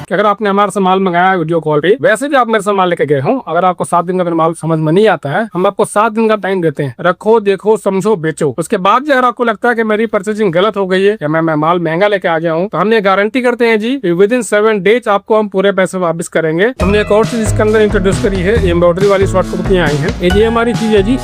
कि अगर आपने हमारे से माल मंगाया है वीडियो कॉल पे, वैसे भी आप मेरे से माल लेके गए हो, अगर आपको 7 दिन का माल समझ में नहीं आता है, हम आपको 7 दिन का टाइम देते हैं, रखो, देखो, समझो, बेचो। उसके बाद भी अगर आपको लगता है कि मेरी परचेजिंग गलत हो गई है या मैं माल महंगा लेके आ गया हूँ, तो हम ये गारंटी करते हैं जी विद इन 7 डेज आपको हम पूरे पैसे वापस करेंगे। हमने एक और चीज इसके अंदर इंट्रोड्यूस करी है, एम्ब्रॉयडरी वाली शॉर्ट कुर्तियां आई है। ये हमारी चीज है जी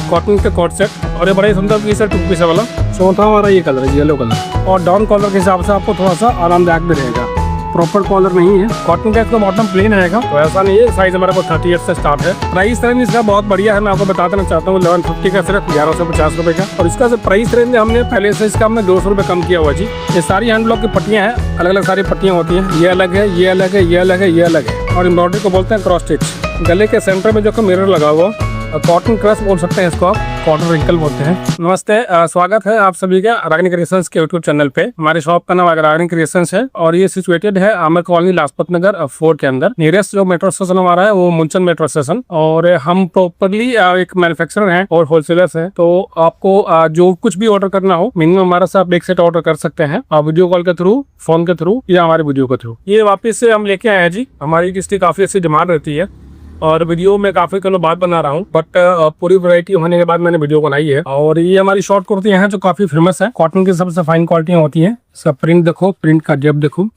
कॉटन के कॉट सेट, और ये बड़ा ही सुंदर पीस है, 2 पीस वाला। चौथा हमारा ये कलर है, येलो कलर, और डाउन कॉलर के हिसाब से आपको थोड़ा सा आरामदायक भी रहेगा। प्रॉपर कॉलर नहीं है, कॉटन का इसका बॉटम प्लेन रहेगा, तो ऐसा नहीं है। साइज हमारे को 38 से स्टार्ट है। प्राइस रेंज इसका बहुत बढ़िया है, मैं आपको बता देना चाहता हूँ। 1150 का सिर्फ 1150 रुपए का, और इसका जो प्राइस रेंज हमने पहले से इसका हमने 200 रुपए कम किया हुआ जी। ये सारी हैंड ब्लॉक की पट्टियां हैं, अलग अलग सारी पट्टियां होती हैं। ये अलग है, ये अलग है, ये अलग है, ये अलग है। और एम्ब्रॉयडरी को बोलते हैं क्रॉस स्टिच। गले के सेंटर में जो मिरर लगा हुआ, कॉटन क्रश बोल सकते हैं इसको आप, कॉटन रिंकल बोलते हैं। नमस्ते, स्वागत है आप सभी का रागिनी क्रिएशंस के यूट्यूब चैनल पे। हमारे शॉप का नाम रागिनी क्रिएशंस है, और ये सिचुएटेड है आमिर कॉलोनी, लाजपत नगर 4 के अंदर। नियरेस्ट जो मेट्रो स्टेशन हमारा है वो मुंचन मेट्रो स्टेशन, और हम प्रॉपरली एक मैन्युफैक्चरर हैं और होलसेलर्स हैं। तो आपको जो कुछ भी ऑर्डर करना हो, मिनिमम हमारे से आप एक सेट ऑर्डर कर सकते हैं, वीडियो कॉल के थ्रू, फोन के थ्रू, या हमारे वीडियो के थ्रू। ये वापिस से हम लेके आए हैं जी। हमारी इसकी काफी अच्छी डिमांड रहती है, और वीडियो में काफी कल बाद बना रहा हूँ, बट पूरी वैरायटी होने के बाद मैंने वीडियो बनाई है। और ये हमारी शॉर्ट कुर्तियां हैं जो काफी फेमस है, कॉटन की सबसे फाइन क्वालिटियां होती हैं। इसका प्रिंट देखो, प्रिंट का जेब देखो,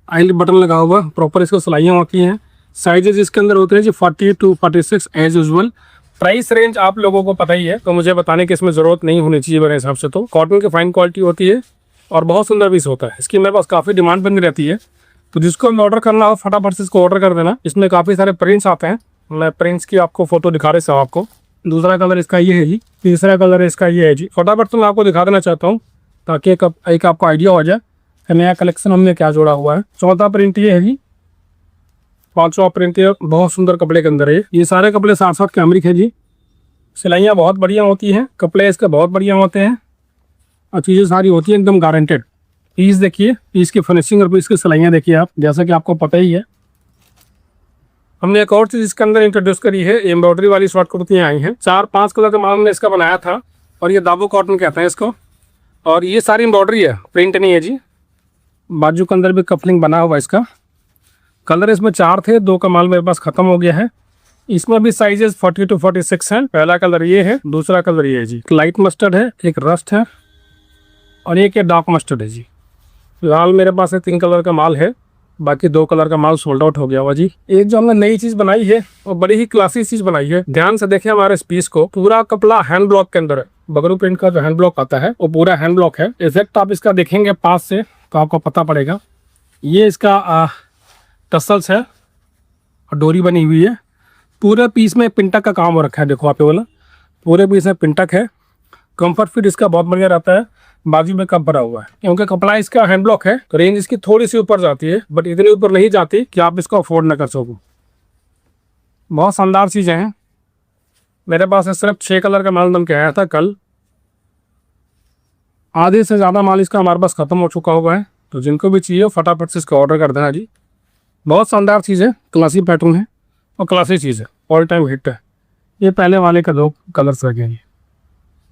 आई बटन लगा हुआ, प्रॉपर इसको सिलाइयां होती हैं। साइजेस इसके अंदर होते हैं जी 40 to 46 as usual. Price range आप लोगों को पता ही है, तो मुझे बताने की इसमें जरूरत नहीं होनी चाहिए मेरे हिसाब से। तो कॉटन की फाइन क्वालिटी होती है और बहुत सुंदर पीस होता है। इसकी मेरे पास काफी डिमांड बनी रहती है, तो जिसको हमें ऑर्डर करना हो फटाफट से इसको ऑर्डर कर देना। इसमें काफ़ी सारे प्रिंट्स आते हैं, मैं प्रिंट्स की आपको फोटो दिखा रहे हूँ आपको। दूसरा कलर इसका ये है जी, तीसरा कलर इसका ये है जी। फटाफट तो मैं आपको दिखा देना चाहता हूँ ताकि एक आपको आइडिया हो जाए कि नया कलेक्शन हमने क्या जोड़ा हुआ है। चौथा प्रिंट ये है जी, 5वां प्रिंट ये बहुत सुंदर कपड़े के अंदर है। ये सारे कपड़े 60-60 कैमरिक है जी। सिलाइयाँ बहुत बढ़िया होती हैं, कपड़े इसके बहुत बढ़िया होते हैं, और चीज़ें सारी होती हैं एकदम गारंटेड। पीस देखिए, पीस की फिनिशिंग और पीस की सिलाइयाँ देखिए आप, जैसा कि आपको पता ही है। हमने एक और चीज इसके अंदर इंट्रोड्यूस करी है, एम्ब्रॉयडरी वाली शॉर्ट कुर्तियाँ आई हैं। 4-5 कलर का माल हमने इसका बनाया था, और ये दाबो कॉटन कहते हैं इसको। और ये सारी एम्ब्रॉयडरी है, प्रिंट नहीं है जी। बाजू के अंदर भी कपलिंग बना हुआ इसका। कलर इसमें 4 थे, 2 का माल मेरे पास खत्म हो गया है। इसमें भी साइजेस 40 to 46 है। पहला कलर ये है, दूसरा कलर ये है जी, लाइट मस्टर्ड है, एक रस्ट है, और एक डार्क मस्टर्ड है जी। फिलहाल मेरे पास 3 कलर का माल है, बाकी 2 कलर का माल सोल्ड आउट हो गया हुआ जी। एक जो हमने नई चीज बनाई है वो बड़ी ही क्लासी चीज बनाई है। ध्यान से देखिए हमारे इस पीस को, पूरा कपड़ा हैंड ब्लॉक के अंदर है। बगरू प्रिंट का जो हैंड ब्लॉक आता है वो पूरा हैंड ब्लॉक है। इफेक्ट आप इसका देखेंगे पास से तो आपको पता पड़ेगा। ये इसका टसल्स है और डोरी बनी हुई है। पूरे पीस में पिंटक का काम हो रखा है, देखो आप ये वाला पूरे पीस में पिंटक है। कंफर्ट फिट इसका बहुत बढ़िया रहता है। बाजू में कप भरा हुआ है, क्योंकि कपड़ा इसका हैंड ब्लॉक है, तो रेंज इसकी थोड़ी सी ऊपर जाती है, बट इतनी ऊपर नहीं जाती कि आप इसको अफोर्ड ना कर सको। बहुत शानदार चीजें हैं। मेरे पास सिर्फ 6 कलर का माल दम के आया था कल। आधे से ज्यादा माल इसका हमारे पास खत्म हो चुका हुआ है, तो जिनको भी चाहिए फटाफट से इसको ऑर्डर कर देना जी। बहुत शानदार चीज है, क्लासी पैटर्न है और क्लासी चीज है, ऑल टाइम हिट है। ये पहले वाले का 2 कलर्स रह गए।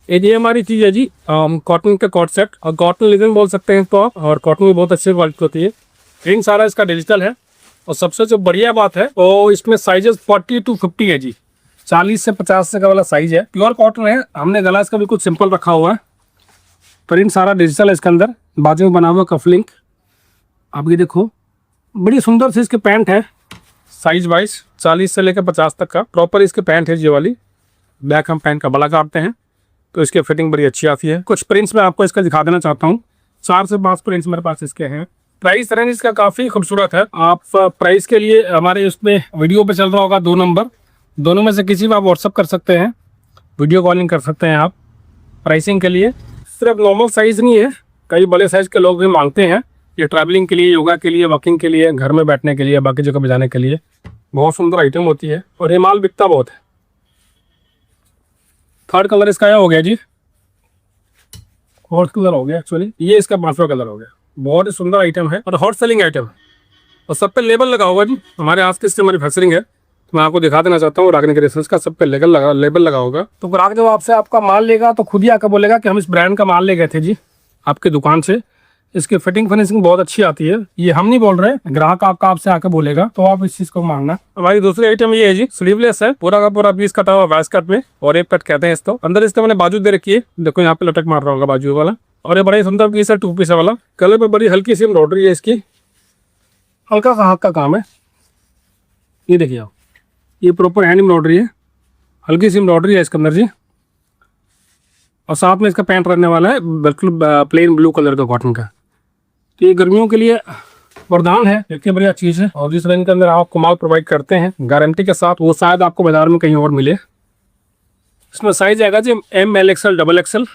ये हमारी चीज है जी, कॉटन का कॉट सेट, और कॉटन लिनन बोल सकते हैं इसको आप, और कॉटन भी बहुत अच्छी क्वालिटी होती है। प्रिंट सारा इसका डिजिटल है, और सबसे जो बढ़िया बात है वो इसमें साइजेस 40 to 50 है जी। 40 से 50 का वाला साइज है। प्योर कॉटन है। हमने गला इसका बिल्कुल सिंपल रखा हुआ है। प्रिंट सारा डिजिटल है इसके अंदर, बाजू में बना हुआ कफलिंग। आप ये देखो, बड़ी सुंदर सी इसकी पैंट है, साइज वाइज 40 से लेकर 50 तक का प्रॉपर इसके पैंट है ये वाली। बैक हम पैंट का बड़ा काटते हैं, तो इसकी फिटिंग बड़ी अच्छी आती है। कुछ प्रिंट्स मैं आपको इसका दिखा देना चाहता हूँ। 4 से 5 प्रिंट्स मेरे पास इसके हैं। प्राइस रेंज इसका काफी खूबसूरत है। आप प्राइस के लिए हमारे उसमें वीडियो पे चल रहा होगा 2 नंबर, दोनों में से किसी में आप व्हाट्सअप कर सकते हैं, वीडियो कॉलिंग कर सकते हैं आप। प्राइसिंग के लिए सिर्फ नॉर्मल साइज नहीं है, कई बड़े साइज के लोग भी मांगते हैं। ये ट्रैवलिंग के लिए, योगा के लिए, वॉकिंग के लिए, घर में बैठने के लिए, बाकी जगह पे जाने के लिए बहुत सुंदर आइटम होती है, और ये माल बिकता बहुत है। 3rd कलर इसका हो गया जी, 4th कलर हो गया एक्चुअली, ये इसका 5वां कलर हो गया। बहुत ही सुंदर आइटम है और हॉट सेलिंग आइटम है, और सब पे लेबल लगा होगा जी। हमारे आज की मैन्युफैक्चरिंग है, तो मैं आपको दिखा देना चाहता हूँ। रागिनी क्रिएशंस का सब पे लेबल लगा होगा, तो ग्राहक जब आपसे आपका माल लेगा तो खुद ही आकर बोलेगा कि हम इस ब्रांड का माल ले गए थे जी आपकी दुकान से। इसकी फिटिंग फिनिशिंग बहुत अच्छी आती है। ये हम नहीं बोल रहे, ग्राहक आपका आपसे आकर बोलेगा, तो आप इस चीज को मानना। हमारी दूसरी आइटम ये है जी, स्लीवलेस है, पूरा का पूरा पीस कटा हुआ वैस कट में, और एक कट कहते हैं इसको। अंदर इसके मैंने बाजू दे रखी है, देखो यहाँ पे लटक मार रहा होगा बाजू वाला। और ये बड़ा ही सुंदर पीस है, 2 पीस वाला। कलर पे बड़ी हल्की सी एम्ब्रॉयडरी है इसकी, हल्का सा हाथ का काम है। ये देखिए आप, ये प्रॉपर हैंड एम्ब्रॉयडरी है, हल्की सी एम्ब्रॉयडरी है इसके अंदर जी। और साथ में इसका पैंट रहने वाला है बिल्कुल प्लेन ब्लू कलर का कॉटन का। तो ये गर्मियों के लिए वरदान है, इतनी बढ़िया चीज़ है। और जिस रेंज के अंदर आपको माल प्रोवाइड करते हैं गारंटी के साथ, वो शायद आपको बाजार में कहीं और मिले। इसमें साइज आएगा जी ML XL XXL,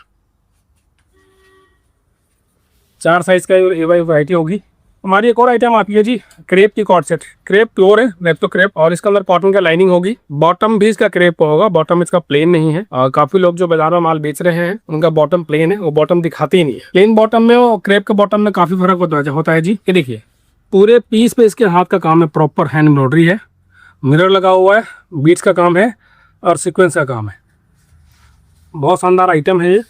4 साइज का ये वैरायटी होगी। हमारी एक और आइटम आती है जी, क्रेप की कॉर्ड सेट। क्रेप प्योर है, रेप्टो क्रेप, और इसके अंदर कॉटन का लाइनिंग होगी। बॉटम भी इसका क्रेप होगा, बॉटम इसका प्लेन नहीं है। और काफी लोग जो बाजार में माल बेच रहे हैं उनका बॉटम प्लेन है, वो बॉटम दिखाते ही नहीं है। प्लेन बॉटम में और क्रेप के बॉटम में काफी फर्क होता है जी। ये देखिए पूरे पीस पे इसके हाथ का काम है, प्रॉपर हैंड एम्ब्रॉयडरी है, मिरर लगा हुआ है, बीट्स का काम है और सीक्वेंस का काम है। बहुत शानदार आइटम है ये।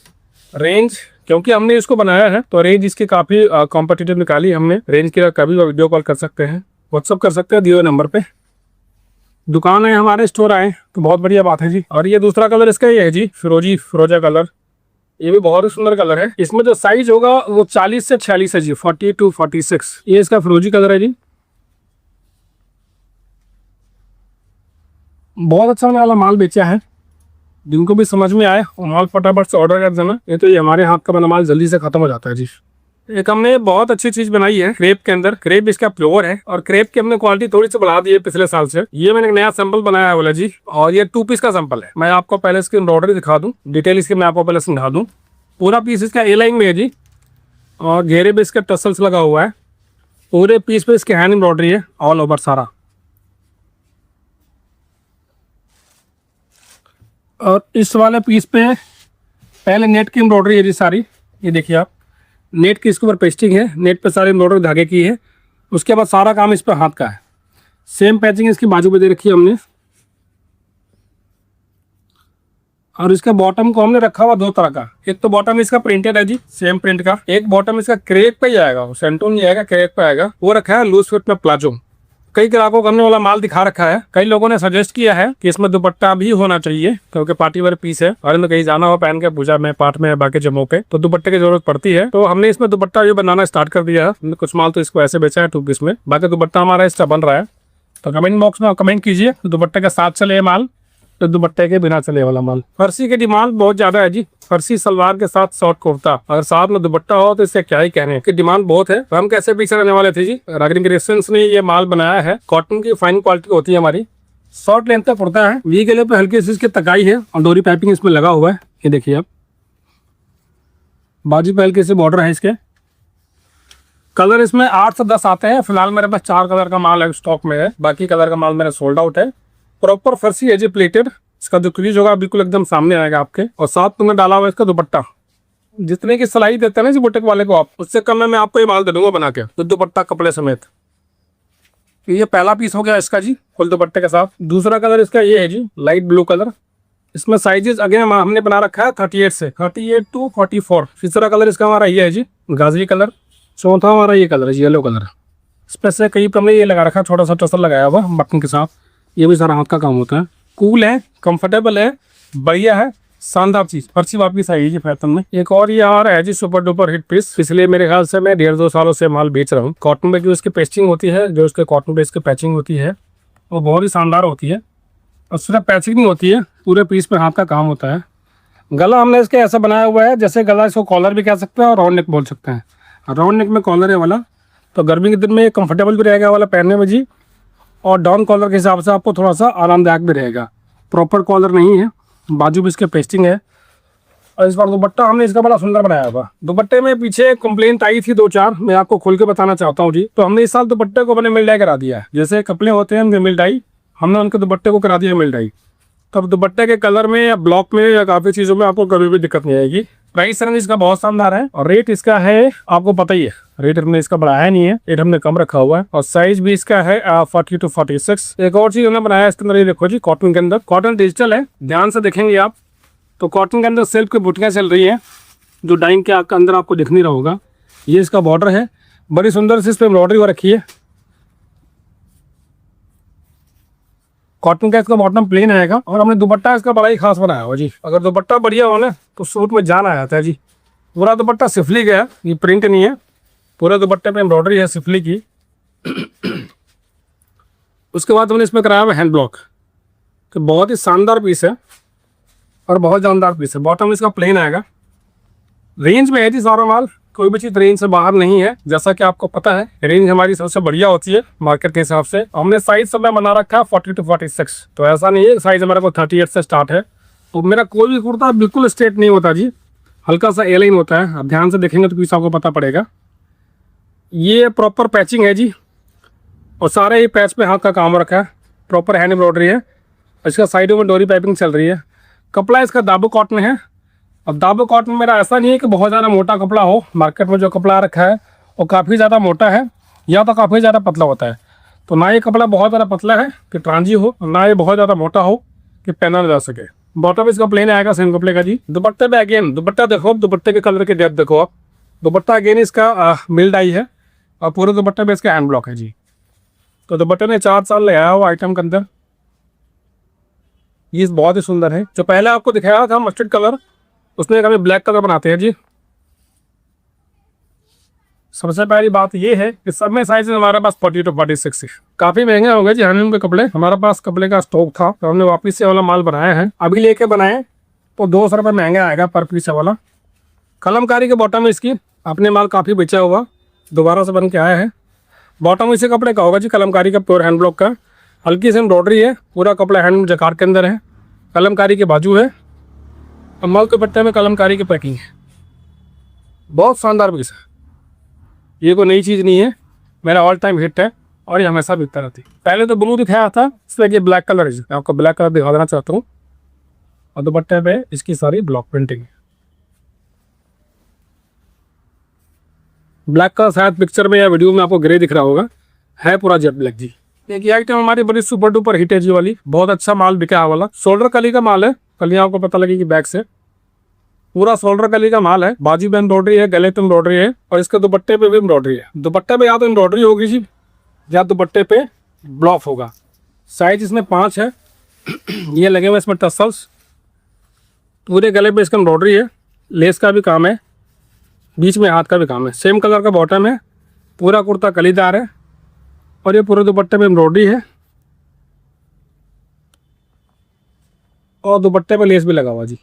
रेंज क्योंकि हमने इसको बनाया है तो रेंज इसकी काफ़ी कॉम्पिटिटिव निकाली हमने। रेंज की कभी भी वीडियो कॉल कर सकते हैं, व्हाट्सअप कर सकते हैं दिए हुए नंबर पे। दुकान है हमारे, स्टोर आए तो बहुत बढ़िया बात है जी। और ये दूसरा कलर इसका ये है जी, फिरोजा कलर। ये भी बहुत ही सुंदर कलर है। इसमें जो साइज होगा वो 40 से 46 है जी, 40 to 46। ये इसका फिरोजी कलर है जी। बहुत अच्छा वाला माल बेचा है, जिनको भी समझ में आए वो माल फटाफट से ऑर्डर कर देना। ये तो ये हमारे हाथ का बना माल जल्दी से खत्म हो जाता है जी। एक हमने बहुत अच्छी चीज बनाई है क्रेप के अंदर। क्रेप इसका प्योर है और क्रेप की हमने क्वालिटी थोड़ी सी बढ़ा दी है पिछले साल से। ये मैंने एक नया सैंपल बनाया है बोला जी, और ये 2 पीस का सैंपल है। मैं आपको पहले इसकी एम्ब्रॉयडरी दिखा दूं, डिटेल इसकी मैं आपको पहले समझा दूं। पूरा पीस इसका ए लाइन में है जी, और घेरे पे इसका टसल्स लगा हुआ है। पूरे पीस पे इसकी हैंड एम्ब्रॉयडरी है ऑल ओवर सारा। और इस वाले पीस पे पहले नेट की एम्ब्रॉयडरी है जी सारी। ये देखिए आप, नेट की इसके ऊपर पेस्टिंग है, नेट पे सारी एम्ब्रॉयडरी धागे की है। उसके बाद सारा काम इस पे हाथ का है। सेम पैचिंग इसकी बाजू पे दे रखी है हमने। और इसका बॉटम को हमने रखा हुआ 2 तरह का। एक तो बॉटम इसका प्रिंटेड है जी, सेम प्रिंट का। एक बॉटम इसका क्रेप पे ही आएगा, सेंटून नहीं आएगा, क्रेप पे आएगा। वो रखा है लूज फिट में प्लाजो। कई ग्राहकों को हमने वाला माल दिखा रखा है। कई लोगों ने सजेस्ट किया है कि इसमें दुपट्टा भी होना चाहिए, क्योंकि पार्टी वेयर पीस है और इनमें कहीं जाना हो पहन के पूजा में, पाठ में, बाकी जमों के, तो दुपट्टे की जरूरत पड़ती है। तो हमने इसमें दुपट्टा भी बनाना स्टार्ट कर दिया है। हमने कुछ माल तो इसको ऐसे बेचा है 2 पीस में, बाकी दुपट्टा हमारा इसका बन रहा है। तो कमेंट बॉक्स में कमेंट कीजिए दुपट्टे के साथ चले माल तो दुपट्टे के बिना चले वाला माल। फर्सी की डिमांड बहुत ज्यादा है जी। फर्सी सलवार के साथ शॉर्ट कुर्ता, अगर साथ में दुपट्टा हो तो इससे क्या ही कहने की डिमांड बहुत है। तो हम कैसे पीछे रहने वाले थे जी, रागिनी क्रिएशंस ने ये माल बनाया है। कॉटन की फाइन क्वालिटी होती है हमारी, शॉर्ट लेंथ का कुर्ता है। वी गले पे हल्की सी इसकी तकाई है और डोरी पाइपिंग इसमें लगा हुआ है। ये देखिए आप, बाजू पे हल्के से बॉर्डर है इसके। कलर इसमें 8 से 10 आते हैं। फिलहाल मेरे पास 4 कलर का माल है स्टॉक में है, बाकी कलर का माल मेरा सोल्ड आउट है। प्रॉपर फर्सी है जी, प्लेटेड। इसका जो क्रीज होगा बिल्कुल एकदम सामने आएगा आपके। और साथ तुमने डाला हुआ इसका दुपट्टा, जितने की सिलाई देते हैं ना जी बुटीक वाले को आप, उससे कम में मैं आपको ये माल दे दूंगा बना के, तो दुपट्टा कपड़े समेत। ये पहला पीस हो गया इसका जी, फुल दुपट्टे के साथ। दूसरा कलर इसका ये है जी, लाइट ब्लू कलर। इसमें साइजेस अगेन हमने बना रखा है 38 से 38 to 44। तीसरा कलर इसका हमारा ये है जी, गाजरी कलर। चौथा हमारा ये कलर है येलो कलर। इस पर से कई हमने ये लगा रखा, छोटा सा टसल लगाया हुआ बटन के साथ। ये भी सारा हाथ का काम होता है। कूल है, कंफर्टेबल है, बढ़िया है, शानदार चीज। फर्सी वापस आई जी पैटर्न में। एक और ये आ रहा है जी, सुपर डुपर हिट पीस। इसलिए मेरे ख्याल से मैं 1.5-2 सालों से माल बेच रहा हूँ। कॉटन में जो इसकी पेस्टिंग होती है, जो इसके कॉटन पे इसकी पैचिंग होती है, वो बहुत ही शानदार होती है। और सिर्फ पैचिंग नहीं होती है, पूरे पीस पे हाथ का काम होता है। गला हमने इसके ऐसा बनाया हुआ है, जैसे गला इसको कॉलर भी कह सकते हैं और राउंड नेक बोल सकते हैं। राउंड नेक में कॉलर है वाला, तो गर्मी के दिन में कंफर्टेबल भी रहेगा वाला पहनने में जी। और डाउन कॉलर के हिसाब से आपको थोड़ा सा आरामदायक भी रहेगा। प्रॉपर कॉलर नहीं है, बाजू भी इसके पेस्टिंग है। और इस बार दुपट्टा हमने इसका बड़ा सुंदर बनाया हुआ। दुपट्टे में पीछे कंप्लेंट आई थी 2-4, मैं आपको खोल के बताना चाहता हूँ जी। तो हमने इस साल दुपट्टे को अपने मिल डाई करा दिया है। जैसे कपड़े होते हैं उनके मिल डाई, हमने उनके दुपट्टे को करा दिया मिल डाई। तब दुपट्टे के कलर में या ब्लॉक में या काफ़ी चीज़ों में आपको कभी भी दिक्कत नहीं आएगी। प्राइस रेंज इसका बहुत शानदार है और रेट इसका है, आपको पता ही है, रेट हमने इसका बढ़ाया नहीं है, रेट हमने कम रखा हुआ है। और साइज भी इसका है 40 to 46। एक और चीज हमने बनाया इसके अंदर, ये देखो जी, कॉटन के अंदर। कॉटन डिजिटल है, ध्यान से देखेंगे आप तो कॉटन के अंदर सिल्क की बुटियाँ चल रही है, जो डाइंग के अंदर आपको दिख नहीं रहा होगा। ये इसका बॉर्डर है, बड़ी सुंदर सी इस पर एम्ब्रॉयडरी हो रखी है। कॉटन का इसका बॉटम प्लेन आएगा और हमने दुपट्टा इसका बड़ा ही खास बनाया हुआ जी। अगर दुपट्टा बढ़िया हो ना तो सूट में जान आ जाता है जी। पूरा दुपट्टा सिफली का है, ये प्रिंट नहीं है, पूरा दुपट्टे पे एम्ब्रॉयडरी है सिफली की। उसके बाद हमने इसमें कराया हुआ हैंड ब्लॉक, तो बहुत ही शानदार पीस है और बहुत जानदार पीस है। बॉटम इसका प्लेन आएगा। रेंज में है जी सारा माल, कोई भी चीज़ रेंज से बाहर नहीं है। जैसा कि आपको पता है रेंज हमारी सबसे बढ़िया होती है मार्केट के हिसाब से। हमने साइज सब में बना रखा है 40 to 46, तो ऐसा नहीं है साइज हमारे को 38 से स्टार्ट है। तो मेरा कोई भी कुर्ता बिल्कुल स्ट्रेट नहीं होता जी, हल्का सा ए लाइन होता है। आप ध्यान से देखेंगे तो पीस आपको पता पड़ेगा। ये प्रॉपर पैचिंग है जी, और सारे ही पैच पे हाथ का काम रखा है, प्रॉपर हैंड एम्ब्रॉयडरी है। इसका साइडों में डोरी पाइपिंग चल रही है। कपड़ा इसका दाबो कॉटन है। अब दाबो कॉटन मेरा ऐसा नहीं है कि बहुत ज़्यादा मोटा कपड़ा हो। मार्केट में जो कपड़ा रखा है वो काफ़ी ज़्यादा मोटा है या तो काफ़ी ज़्यादा पतला होता है। तो ना ये कपड़ा बहुत ज़्यादा पतला है कि ट्रांजी हो, ना ये बहुत ज़्यादा मोटा हो कि पहना ना जा सके। बॉटम इसका प्लेन आएगा सेम कपड़े का जी। दुपट्टे पे अगेन दुपट्टा देखो, दुपट्टे के कलर की डेप्थ देखो आप। दुपट्टा अगेन इसका मिल डाई है और पूरे दुपट्टे पे इसका हैंड ब्लॉक है जी। तो दुपट्टे ने 4 साल लगाया हुआ आइटम के अंदर। ये बहुत ही सुंदर है। जो पहले आपको दिखाया था मस्टर्ड कलर, उसमें एक हमें ब्लैक कलर बनाते हैं जी। सबसे पहली बात ये है कि सब में साइज हमारे पास 40 to 46 है। काफी महंगे हो गए जी हैंडलूम के कपड़े। हमारे पास कपड़े का स्टॉक था तो हमने वापस से वाला माल बनाया है। अभी लेके बनाए तो 200 रुपये महंगा आएगा पर पीस वाला। कलमकारी के बॉटम में इसकी अपने माल काफी बेचा हुआ, दोबारा से बन के आया है। बॉटम इसी कपड़े का होगा जी, कलमकारी का प्योर हैंड ब्लॉक का। हल्की से एम्ब्रॉयडरी है, पूरा कपड़ा हैंड जकार के अंदर है। कलमकारी के बाजू है और मल के पट्टे में कलमकारी की पैकिंग है। बहुत शानदार पीस है, ये कोई नई चीज़ नहीं है, मेरा ऑल टाइम हिट है और ये हमेशा बिकता रहती है। पहले तो ब्लू दिखाया था, इसलिए ये ब्लैक कलर है। मैं आपको ब्लैक कलर दिखा देना चाहता हूँ और दुपट्टे पे इसकी सारी ब्लॉक प्रिंटिंग है। ब्लैक का शायद पिक्चर में या वीडियो में आपको ग्रे दिख रहा होगा, है पूरा जेट ब्लैक जी। एक ये आइटम हमारी बड़ी सुपर डुपर हिट है जी वाली, बहुत अच्छा माल बिका है वाला। शोल्डर कली का माल है, कलियां आपको पता लगेगी बैक से। पूरा शोल्डर कली का माल है, बाजू पे एम्ब्रॉयडरी है, गले पे एम्ब्रॉयडरी है और इसके दुपट्टे पे भी एम्ब्रॉयडरी है। दुपट्टे पे या तो एम्ब्रॉयडरी होगी जी या दुपट्टे पे ब्लॉक होगा। साइज इसमें 5 है। ये लगे हुए इसमें टसल्स, पूरे गले पे इसका एम्ब्रॉयडरी है, लेस का भी काम है, बीच में हाथ का भी काम है। सेम कलर का बॉटम है, पूरा कुर्ता कलीदार है और ये पूरे दुपट्टे में एम्ब्रॉयडरी है और दुपट्टे पे लेस भी लगा हुआ जी।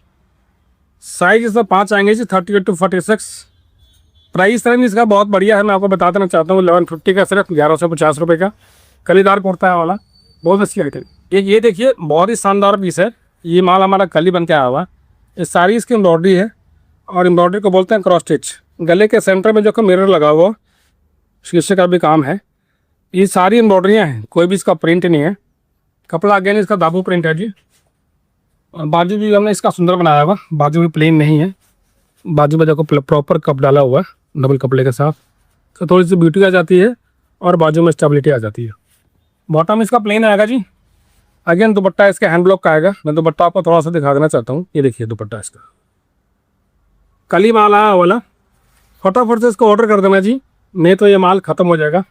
साइज इसमें 5 आएंगे जी, 38 to 46। प्राइस रेंज इसका बहुत बढ़िया है, मैं आपको बता देना चाहता हूँ। 1150 का सिर्फ 1150 रुपये का कलीदार कुर्ता है वाला, बहुत अच्छी आइटम। ये देखिए बहुत ही शानदार पीस है। ये माल हमारा कली बन के आया हुआ है। ये सारी इसकी एम्ब्रॉयडरी है और एम्ब्रॉयडरी को बोलते हैं क्रॉस स्टिच। गले के सेंटर में जो मिरर लगा हुआ, शीशे का भी काम है। ये सारी एम्ब्रॉयडरियाँ हैं, कोई भी इसका प्रिंट नहीं है। कपड़ा अगेन इसका दाबू प्रिंट है जी। और बाजू भी हमने इसका सुंदर बनाया हुआ, बाजू भी प्लेन नहीं है, बाजू में देखो प्रॉपर कप डाला हुआ है डबल कपड़े के साथ, तो थोड़ी सी ब्यूटी आ जाती है और बाजू में स्टेबिलिटी आ जाती है। बॉटम इसका प्लेन आएगा जी। अगेन दुपट्टा इसका हैंड ब्लॉक का आएगा। मैं दुपट्टा आपको थोड़ा सा दिखा देना चाहता हूँ। ये देखिए दुपट्टा इसका कली माल आया वाला। फटाफट से इसको ऑर्डर कर देना जी, नहीं तो ये माल खत्म हो जाएगा।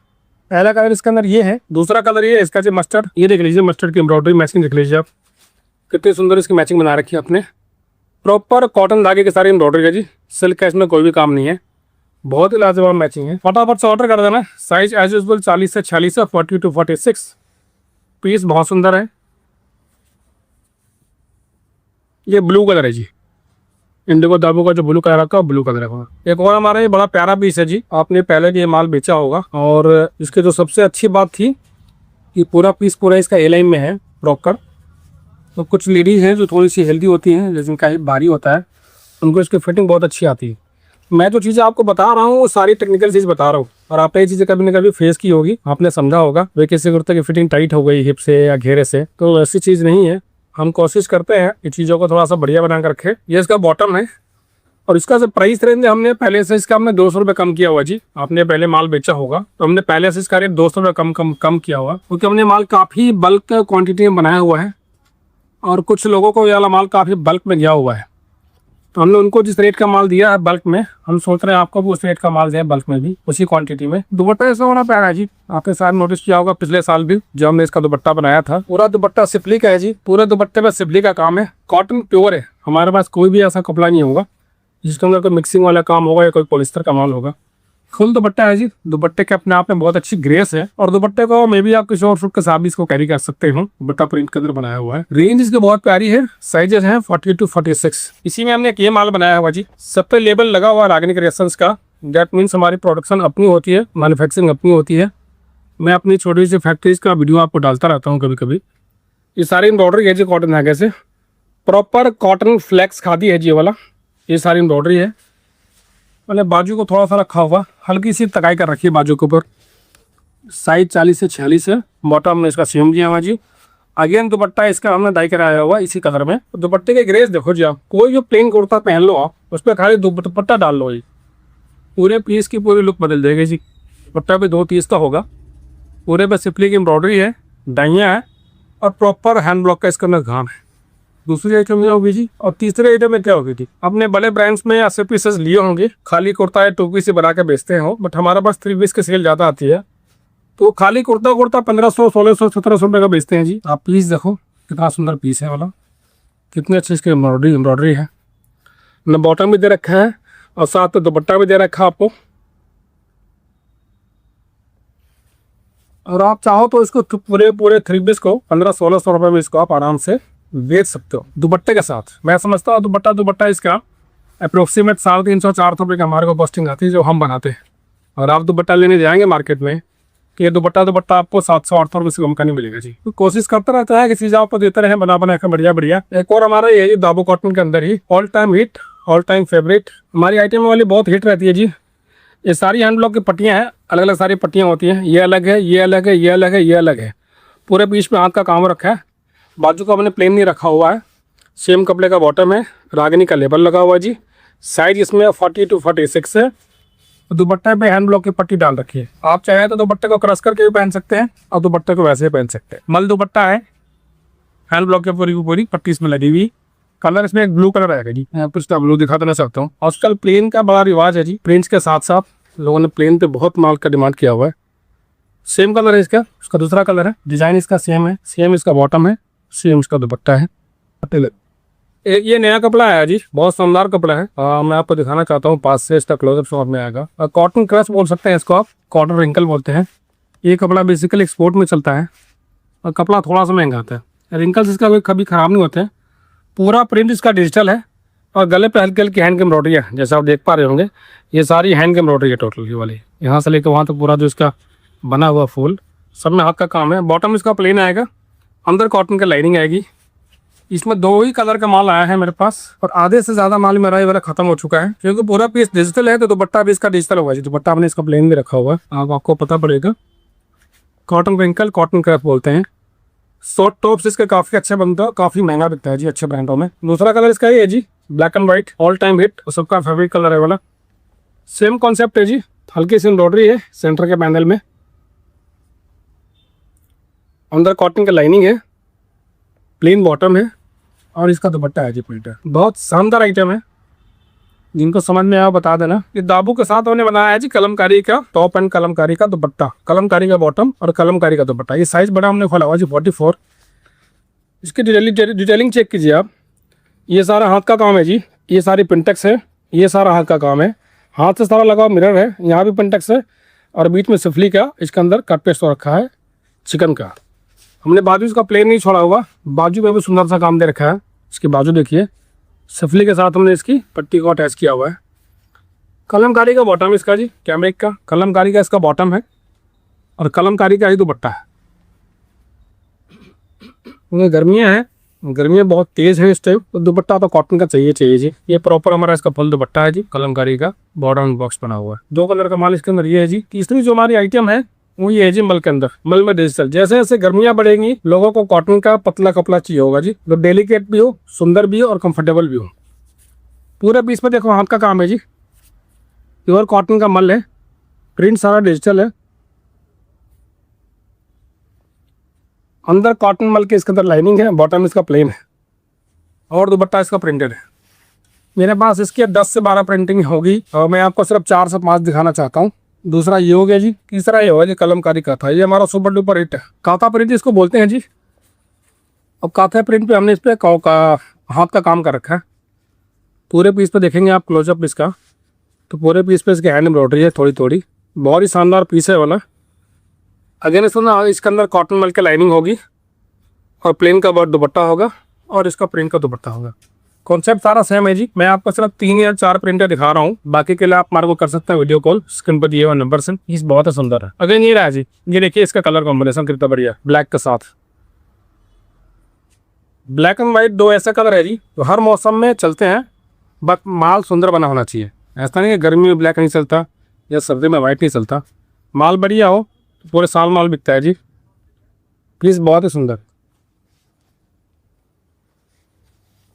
पहला कलर इसके अंदर ये है, दूसरा कलर ये है इसका जी मस्टर्ड। ये देख लीजिए मस्टर्ड की एम्ब्रॉयडरी मैचिंग देख लीजिए आप, कितनी सुंदर इसकी मैचिंग बना रखी है अपने। प्रॉपर कॉटन धागे की सारी एम्ब्रॉयडरी है जी, सिल्क का इसमें कोई भी काम नहीं है, बहुत ही लाजवाब मैचिंग है। फटाफट से ऑर्डर कर देना। साइज एज यूजुअल 40 से 46 है, 40 to 46। पीस बहुत सुंदर है। ये ब्लू कलर है जी, इंडिगो दाबू का जो ब्लू कलर का ब्लू कलर है। एक और हमारा ये बड़ा प्यारा पीस है जी, आपने पहले भी ये माल बेचा होगा। और इसके जो सबसे अच्छी बात थी कि पूरा पीस पूरा इसका ए लाइन में है प्रॉपर। तो कुछ लेडीज़ हैं जो थोड़ी सी हेल्दी होती हैं, जिनका हिप भारी होता है, उनको इसकी फिटिंग बहुत अच्छी आती है। मैं जो चीज़ें आपको बता रहा हूँ वो सारी टेक्निकल चीज़ बता रहा हूँ, और आपने ये चीज़ें कभी ना कभी फेस की होगी, आपने समझा होगा वे किसी कुर्ते की फिटिंग टाइट हो गई हिप से या घेरे से, तो ऐसी चीज़ नहीं है। हम कोशिश करते हैं इन चीज़ों को थोड़ा सा बढ़िया बना कर रखें। ये इसका बॉटम है और इसका जो प्राइस रेंज हमने पहले से इसका हमने 200 रुपये कम किया हुआ जी। आपने पहले माल बेचा होगा तो हमने पहले से इसका रेट 200 रुपये कम किया हुआ, क्योंकि हमने माल काफ़ी बल्क क्वान्टिटी में बनाया हुआ है और कुछ लोगों को ये वाला माल काफ़ी बल्क में गया हुआ है। तो हमने उनको जिस रेट का माल दिया है बल्क में, हम सोच रहे हैं आपको भी उस रेट का माल दें बल्क में भी, उसी क्वांटिटी में। दुपट्टा ऐसा होना प्यारा है जी, आपके साथ नोटिस किया होगा पिछले साल भी जब हमने इसका दुपट्टा बनाया था। पूरा दुपट्टा सिफली का है जी, पूरे दुपट्टे में सिफली का काम है, कॉटन प्योर है। हमारे पास कोई भी ऐसा कपड़ा नहीं होगा जिसके अंदर कोई मिक्सिंग वाला काम होगा या कोई पॉलिस्टर का माल होगा। फुल दुपट्टा है जी, दुपट्टे के अपने आप में बहुत अच्छी ग्रेस है, और दुपट्टे को मे भी आप किसी और सूट के साथ भी इसको कैरी कर सकते हो। दुपट्टा प्रिंट के अंदर बनाया हुआ है, रेंज इसकी बहुत प्यारी है, साइजेस हैं 40 to 46। इसी में हमने एक ये माल बनाया हुआ जी, सब पे लेबल लगा हुआ रागिनी क्रिएशंस का। दैट मीन्स हमारी प्रोडक्शन अपनी होती है, मैन्युफैक्चरिंग अपनी होती है। मैं अपनी छोटी सी फैक्ट्रीज का वीडियो आपको डालता रहता हूँ कभी कभी। ये सारी एम्ब्रॉयडरी है जी कॉटन धागे से, प्रॉपर कॉटन फ्लैक्स खादी है जी वाला, ये सारी एम्ब्रॉयडरी है। मैंने बाजू को थोड़ा सा रखा हुआ, हल्की सी तकाई कर रखी है बाजू के ऊपर। साइज 40 से 46 है, बॉटम में इसका सेम दिया हुआ जी। अगेन दुपट्टा इसका हमने डाई कराया हुआ इसी कलर में। दुपट्टे के ग्रेस देखो जी, आप कोई जो प्लेन कुर्ता पहन लो आप, उस पर खाली दुपट्टा डाल लो जी, पूरे पीस की पूरी लुक बदल देगी जी। दुपट्टा भी 2 पीस का होगा, पूरे पे सिफली की एम्ब्रॉयडरी है, डाइयाँ है, और प्रॉपर हैंड ब्लॉक का इसके अंदर काम है। दूसरी आइटम में होगी जी, और तीसरे आइटम में क्या होगी जी, अपने बड़े ब्रांड्स में 80 पीसेस लिए होंगे, खाली कुर्ता या 2 पीस से बना के बेचते हो, बट हमारे पास 3 पीस की सेल ज़्यादा आती है, तो खाली कुर्ता 1500, 1600, 1700 रुपये का बेचते हैं जी। आप पीस देखो कितना सुंदर पीस है वाला, कितने अच्छे इसके एम्ब्रॉयडरी है। न बॉटम भी दे रखा है और साथ में दुपट्टा भी दे रखा है आपको। और आप चाहो तो इसको पूरे 3 पीस को 1500-1600 रुपये में इसको आप आराम से बेच सकते हो दुपट्टे के साथ। मैं समझता हूँ दुपट्टा इसका अप्रोक्सीमेट 350-400 रुपये का हमारे को कॉस्टिंग आती है जो हम बनाते हैं। और आप दुपट्टा लेने जाएंगे मार्केट में कि ये दुपट्टा आपको 700-800 रुपये से कम का नहीं मिलेगा जी। तो कोशिश करता रहता है कि चीज़ आपको देते रहे बना कर बढ़िया। एक और हमारा ये दाबो कॉटन के अंदर ही all time hit, all time favourite हमारी आइटम वाली बहुत हिट रहती है जी। ये सारी हैंड ब्लॉक की पट्टियाँ हैं, अलग अलग सारी पट्टियाँ होती हैं, ये अलग है, ये अलग है, ये अलग है, ये अलग है। पूरे पीस में हाथ का काम रखा है, बाजू को हमने प्लेन नहीं रखा हुआ है, सेम कपड़े का बॉटम है, रागिनी का लेबल लगा हुआ है जी। साइज इसमें 40 to 46 है। दुपट्टे पे हैंड ब्लॉक की पट्टी डाल रखी है, आप चाहे तो दुपट्टे को क्रश करके भी पहन सकते हैं और दुपट्टे को वैसे ही पहन सकते हैं। मल दुपट्टा है, हैंड ब्लॉक की पूरी पट्टी इसमें लगी हुई। कलर इसमें एक ब्लू कलर आएगा जी, मैं पिस्ता ब्लू दिखा देना चाहता हूँ। आजकल प्लेन का बड़ा रिवाज है जी, प्रिंट्स के साथ साथ लोगों ने प्लेन पे बहुत माल का डिमांड किया हुआ है। सेम कलर है इसका, उसका दूसरा कलर है, डिजाइन इसका सेम है, सेम इसका बॉटम है, सेम इसका दुपट्टा है। ये नया कपड़ा आया जी, बहुत शानदार कपड़ा है। मैं आपको दिखाना चाहता हूँ पास से, इसका क्लोजअप शॉट में आएगा। कॉटन क्रश बोल सकते हैं इसको आप, कॉटन रिंकल बोलते हैं। ये कपड़ा बेसिकली एक्सपोर्ट में चलता है और कपड़ा थोड़ा सा महंगा आता है। रिंकल्स इसका कोई कभी ख़राब नहीं होते हैं। पूरा प्रिंट इसका डिजिटल है और गले पे हल्की हल्की हैंड की एम्ब्रॉयडरी है, जैसा आप देख पा रहे होंगे। ये सारी हैंड की एम्ब्रॉयडरी है टोटल, ये वाली यहाँ से लेकर वहाँ तक पूरा जो इसका बना हुआ फूल सब में हाथ का काम है। बॉटम इसका प्लेन आएगा, अंदर कॉटन की लाइनिंग आएगी। इसमें 2 ही कलर का माल आया है मेरे पास, और आधे से ज़्यादा माल मेरा ये वाला खत्म हो चुका है, क्योंकि पूरा पीस डिजिटल है तो दुपट्टा भी इसका डिजिटल होगा जी। दुपट्टा हमने इसका प्लेन भी रखा हुआ है, आपको पता पड़ेगा। कॉटन रिंकल, कॉटन क्रैप बोलते हैं। शॉर्ट टॉप्स इसके काफ़ी अच्छे बनते हैं, काफ़ी महंगा बिकता है जी अच्छे ब्रांडों में। दूसरा कलर इसका ये है जी, black and white, all time hit, और सबका फेवरेट कलर है वाला। सेम कॉन्सेप्ट है जी, हल्की सी एम्ब्रॉयडरी है सेंटर के पैनल में, अंदर कॉटन की लाइनिंग है, प्लेन बॉटम है, और इसका दुपट्टा है जी प्रिंटर। बहुत शानदार आइटम है, जिनको समझ में आया बता देना। ये दाबू के साथ हमने बनाया है जी कलमकारी का टॉप एंड कलमकारी का दुपट्टा, कलमकारी का बॉटम और कलमकारी का दुपट्टा। ये साइज बड़ा हमने खोला हुआ जी 44। इसकी डिटेलिंग चेक कीजिए आप, ये सारा हाथ का काम है जी, ये सारी पिंटेक्स है, ये सारा हाथ का काम है, हाथ से सारा लगा मिरर है, यहाँ भी पिंटेक्स है, और बीच में सिफली का इसके अंदर कट पेस्ट रखा है चिकन का। हमने बाजू इसका प्लेन नहीं छोड़ा हुआ, बाजू में भी सुंदर सा काम दे रखा है। इसकी बाजू देखिए, सिफली के साथ हमने इसकी पट्टी को अटैच किया हुआ है। कलमकारी का बॉटम इसका जी, कैमरिक का कलमकारी का इसका बॉटम है, और कलमकारी का ही दुपट्टा है। गर्मियाँ हैं, गर्मियाँ बहुत तेज़ हैं इस टाइम, तो दुपट्टा तो कॉटन का चाहिए जी। ये प्रॉपर हमारा इसका फुल दुपट्टा है जी, कलमकारी का बॉर्डर बॉक्स बना हुआ है। 2 कलर का माल इसके अंदर ये है जी। तीसरी जो हमारी आइटम है वो ये है जी मल के अंदर, मल में डिजिटल। जैसे जैसे गर्मियाँ बढ़ेंगी लोगों को कॉटन का पतला कपड़ा चाहिए होगा जी, जो डेलिकेट भी हो, सुंदर भी हो और कंफर्टेबल भी हो। पूरे पीस में देखो हाथ का काम है जी, प्योर कॉटन का मल है, प्रिंट सारा डिजिटल है, अंदर कॉटन मल के इसके अंदर लाइनिंग है, बॉटम इसका प्लेन है, और दुपट्टा इसका प्रिंटेड है। मेरे पास इसके 10 से 12 प्रिंटिंग होगी और मैं आपको सिर्फ 4 से 5 दिखाना चाहता हूँ। दूसरा ये हो गया जी। तीसरा ये होगा जी कलमकारी काथा। ये हमारा सुपर डुपर हिट है, काथा प्रिंट इसको बोलते हैं जी। अब काथा प्रिंट पे हमने इस पे हाथ का काम कर रखा है। पूरे पीस पे देखेंगे आप क्लोजअप इसका, तो पूरे पीस पे इसकी हैंड एम्ब्रॉयडरी है थोड़ी थोड़ी। बहुत ही शानदार पीस है वाला। अगेन इसके अंदर कॉटन मल के लाइनिंग होगी और प्लेन का वर्क दुपट्टा होगा और इसका प्रिंट का दुपट्टा होगा। कॉन्सेप्ट सारा सेम है जी। मैं आपको सिर्फ 3 या 4 प्रिंटर दिखा रहा हूँ, बाकी के लिए आप हमारे को कर सकते हैं वीडियो कॉल। स्क्रीन पर दिए हुए नंबर से। ये बहुत ही सुंदर है। अगेन ये रहा जी, ये देखिए इसका कलर कॉम्बिनेशन कितना बढ़िया, ब्लैक के साथ। ब्लैक एंड व्हाइट 2 ऐसा कलर है जी तो हर मौसम में चलते हैं, बट माल सुंदर बना होना चाहिए। ऐसा नहीं कि गर्मी में ब्लैक नहीं चलता या सर्दी में वाइट नहीं चलता। माल बढ़िया हो तो पूरे साल माल बिकता है जी। पीस बहुत ही सुंदर।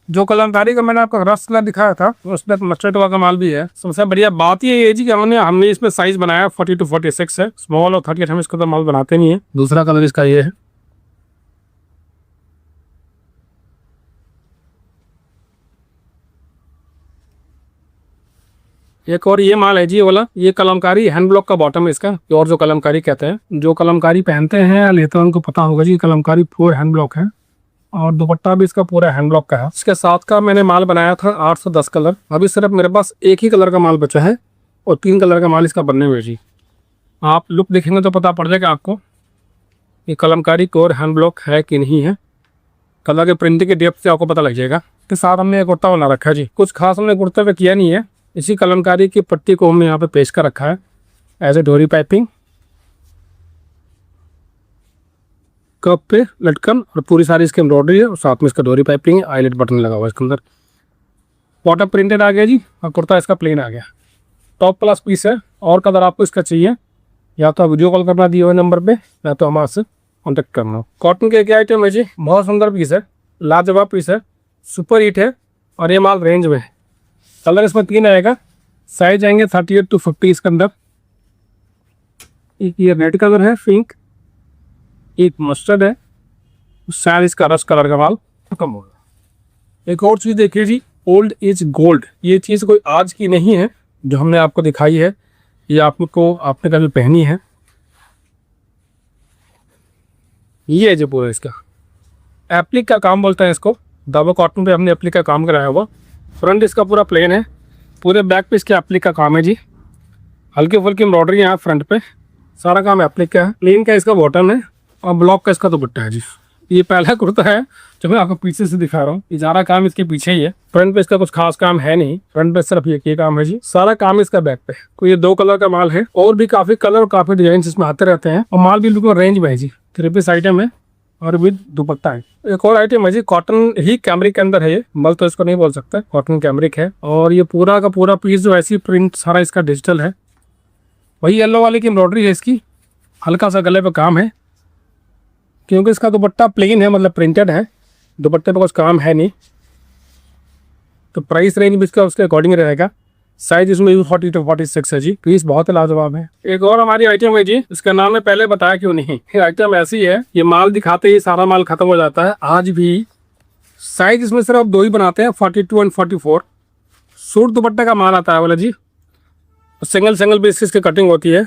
जो कलमकारी का मैंने आपको रस्ट कलर दिखाया था उसमें मस्टर्ड का माल भी है। सबसे बढ़िया बात ये है जी कि हमने इसमें साइज बनाया 40 to 46 है। स्मॉल और 38 हम इसको तो माल बनाते नहीं है। दूसरा कलर इसका ये है। एक और ये माल है जी वाला, ये कलमकारी हैंड ब्लॉक का बॉटम है इसका, और जो कलमकारी कहते हैं। जो कलमकारी पहनते हैं लेते हैं उनको पता होगा जी, कलमकारी पूरा हैंड ब्लॉक है और दुपट्टा भी इसका पूरा हैंड ब्लॉक का है। इसके साथ का मैंने माल बनाया था 8 से 10 कलर। अभी सिर्फ मेरे पास एक ही कलर का माल बचा है और 3 कलर का माल इसका बनने में जी। आप लुक देखेंगे तो पता पड़ जाएगा आपको ये कलमकारी कोर हैंड ब्लॉक है कि नहीं है। कलर के प्रिंटिंग के डेप्थ से आपको पता लग जाएगा। इसके साथ हमने एक कुर्ता बना रखा है जी। कुछ खास हमने कुर्ते पे किया नहीं है, इसी कलमकारी की पट्टी को हमने यहाँ पे पेश कर रखा है एज ए डोरी पाइपिंग। कप पे लटकन और पूरी सारी इसकी एम्ब्रॉयडरी है और साथ में इसका डोरी पाइपिंग है। आईलेट बटन लगा हुआ है इसके अंदर। बॉटम प्रिंटेड आ गया जी और कुर्ता इसका प्लेन आ गया। टॉप क्लास पीस है। और कलर आपको इसका चाहिए या तो वीडियो कॉल करना दिए हुए नंबर पे या तो हमारे से कॉन्टेक्ट करना। कॉटन के क्या आइटम है जी, बहुत सुंदर पीस है, लाजवाब पीस है, सुपर हिट है और ये माल रेंज में है। कलर इसमें 3 आएगा, साइज आएंगे 38 to 50 इसके अंदर। एक ये रेड कलर है पिंक, एक मस्टर्ड है, शायद इसका रस्ट कलर का माल खत्म होगा। एक और चीज़ देखिए जी, ओल्ड इज गोल्ड। ये चीज़ कोई आज की नहीं है जो हमने आपको दिखाई है, ये आपने कभी पहनी है। ये है जो पूरा इसका एप्लिक का काम बोलते हैं इसको। दावा कॉटन पे हमने एप्लिक का काम कराया हुआ। फ्रंट इसका पूरा प्लेन है, पूरे बैक पे इसके एप्लिक का काम है जी। हल्की फुल्की एम्ब्रॉयडरी है फ्रंट पे, सारा काम एप्लिक का है। प्लेन का इसका बॉटम है और ब्लॉक का इसका दुपट्टा है जी। ये पहला कुर्ता है जो मैं आपको पीछे से दिखा रहा हूँ। ये सारा काम इसके पीछे ही है। फ्रंट पे इसका कुछ खास काम है नहीं, फ्रंट पे सिर्फ ये काम है जी। सारा काम इसका बैक पे। तो ये 2 कलर का माल है और भी काफी कलर और काफी डिजाइन इसमें आते रहते हैं और माल भी बिल्कुल रेंज में है जी। 3 पीस आइटम है और विद दुपट्टा है। एक और आइटम है जी, कॉटन ही कैमरिक के अंदर है। ये मल तो इसको नहीं बोल सकते, कॉटन कैमरिक है। और ये पूरा का पूरा पीस जो ऐसी प्रिंट सारा इसका डिजिटल है। वही येलो वाले की एम्ब्रॉयडरी है इसकी, हल्का सा गले पे काम है क्योंकि इसका दुपट्टा प्लेन है, मतलब प्रिंटेड है, दुपट्टे पे कुछ काम है नहीं। तो प्राइस रेंज भी इसका उसके अकॉर्डिंग रहेगा। साइज इसमें 40 to 46 है जी। पीस बहुत लाजवाब है। एक और हमारी आइटम है जी, इसका नाम है पहले बताया क्यों नहीं। ये आइटम ऐसी है, ये माल दिखाते ही सारा माल खत्म हो जाता है। आज भी साइज इसमें सिर्फ 2 ही बनाते हैं, 42 और 44। सूट दुपट्टे का माल आता है वाला जी, सिंगल पीस इसकी कटिंग होती है।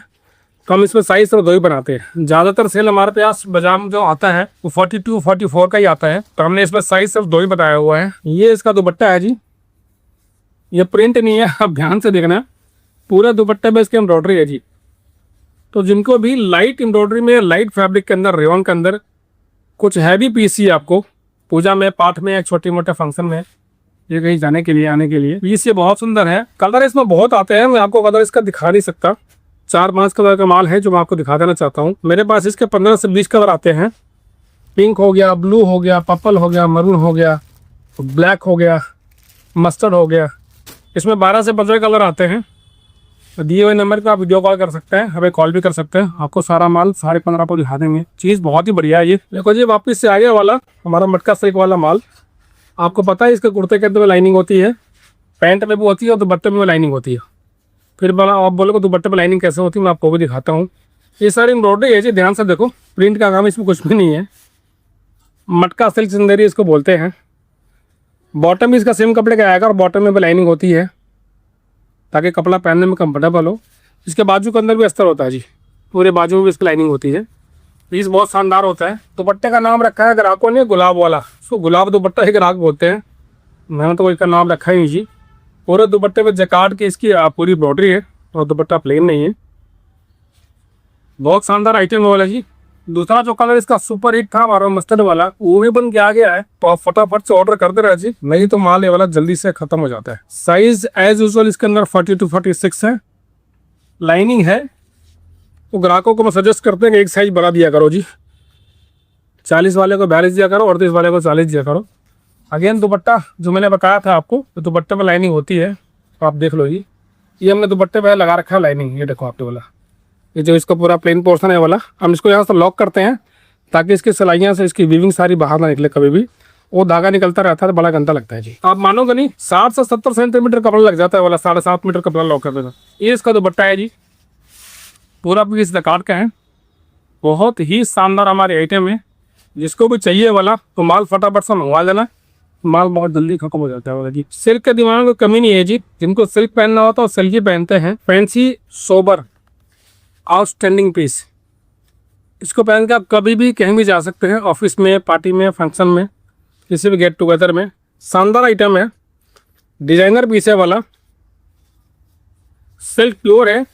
तो हम इसमें साइज सिर्फ 2 ही बनाते हैं। ज़्यादातर सेल हमारे पास बाजार जो आता है वो 42 44 का ही आता है, तो हमने इसमें साइज सिर्फ 2 ही बताया हुआ है। ये इसका दुपट्टा है जी। ये प्रिंट नहीं है, आप ध्यान से देखना, पूरा दुपट्टे में इसकी एम्ब्रॉयडरी है जी। तो जिनको भी लाइट एम्ब्रॉयडरी में, लाइट फैब्रिक के अंदर, रेयॉन के अंदर कुछ हैवी पीस चाहिए आपको, पूजा में, पाठ में, एक छोटे मोटे फंक्शन में, ये कहीं जाने के लिए, आने के लिए, पीस ये बहुत सुंदर है। कलर इसमें बहुत आते हैं, मैं आपको कलर इसका दिखा नहीं सकता। 4-5 कलर का माल है जो मैं आपको दिखा देना चाहता हूँ। मेरे पास इसके 15 से 20 कलर आते हैं। पिंक हो गया, ब्लू हो गया, पर्पल हो गया, मरून हो गया, ब्लैक हो गया, मस्टर्ड हो गया। इसमें 12 से 15 कलर आते हैं। दिए हुए नंबर पर आप वीडियो कॉल कर सकते हैं, हमें कॉल भी कर सकते हैं। आपको सारा माल 15.5 को दिखा देंगे। चीज़ बहुत ही बढ़िया है ये। देखो जी, वापस से आगे वाला हमारा मटका सिल्क वाला माल। आपको पता है इसके कुर्ते के अंदर में लाइनिंग होती है, पैंट में भी होती है और दुपट्टे में लाइनिंग होती है। फिर आप बोलोगे दुपट्टे में लाइनिंग कैसे होती है, मैं आपको भी दिखाता हूँ। ये सारी एम्ब्रॉयडरी है जी, ध्यान से देखो। प्रिंट का काम इसमें कुछ भी नहीं है। मटका सिल्क चंदेरी इसको बोलते हैं। बॉटम भी इसका सेम कपड़े का आएगा और बॉटम में भी लाइनिंग होती है ताकि कपड़ा पहनने में कंफर्टेबल हो। इसके बाजू के अंदर भी अस्तर होता है जी, पूरे बाजू में भी इसकी लाइनिंग होती है। पीस बहुत शानदार होता है। दुपट्टे का नाम रखा है ग्राहकों ने गुलाब वाला, उसको गुलाब दुपट्टा ही ग्राहक बोलते हैं, मैंने तो इसका नाम रखा ही नहीं जी। पूरे दुपट्टे में जैकार्ड की इसकी पूरी बॉर्डरी है और दुपट्टा प्लेन नहीं है। बहुत शानदार आइटम वाला जी। दूसरा जो कलर इसका सुपर हिट था हमारा मस्टर्ड वाला, वो भी बन के आ गया है, तो आप फटाफट से ऑर्डर करते रहे जी, नहीं तो माल ये वाला जल्दी से खत्म हो जाता है। साइज एज यूजुअल इसके अंदर 40 to 46 है। लाइनिंग है तो ग्राहकों को मैं सजेस्ट करते हैं कि एक साइज बढ़ा दिया करो जी, 40 वाले को 42 दिया करो, 38 वाले को 40 दिया करो। अगेन दुपट्टा जो मैंने बताया था आपको, तो दुपट्टे में लाइनिंग होती है, तो आप देख लो जी, ये हमने दुपट्टे पे लगा रखा है लाइनिंग। ये देखो आपने वाला, ये जो इसका पूरा प्लेन पोर्शन है वाला, हम इसको यहाँ से लॉक करते हैं ताकि इसकी सिलाइयाँ से इसकी वीविंग सारी बाहर ना निकले। कभी भी वो धागा निकलता रहता है तो बड़ा गंदा लगता है जी। आप मानोगे नहीं, 60 से 70 सेंटीमीटर कपड़ा लग जाता है वाला, 7.5 मीटर कपड़ा लॉक कर देता। ये इसका दुपट्टा है जी, पूरा पीस जकार्ड का है, बहुत ही शानदार हमारे आइटम है। जिसको भी चाहिए वाला तो माल फटाफट से मंगवा लेना, माल बहुत जल्दी खत्म हो जाता है वाला जी। सिल्क के दीवानों को कमी नहीं है जी, जिनको सिल्क पहनना होता है सिल्क ही पहनते हैं। फैंसी सोबर आउटस्टैंडिंग पीस, इसको पहन के आप कभी भी कहीं भी जा सकते हैं, ऑफिस में, पार्टी में, फंक्शन में, किसी भी गेट टुगेदर में। शानदार आइटम है, डिजाइनर पीस है वाला, सिल्क प्योर है।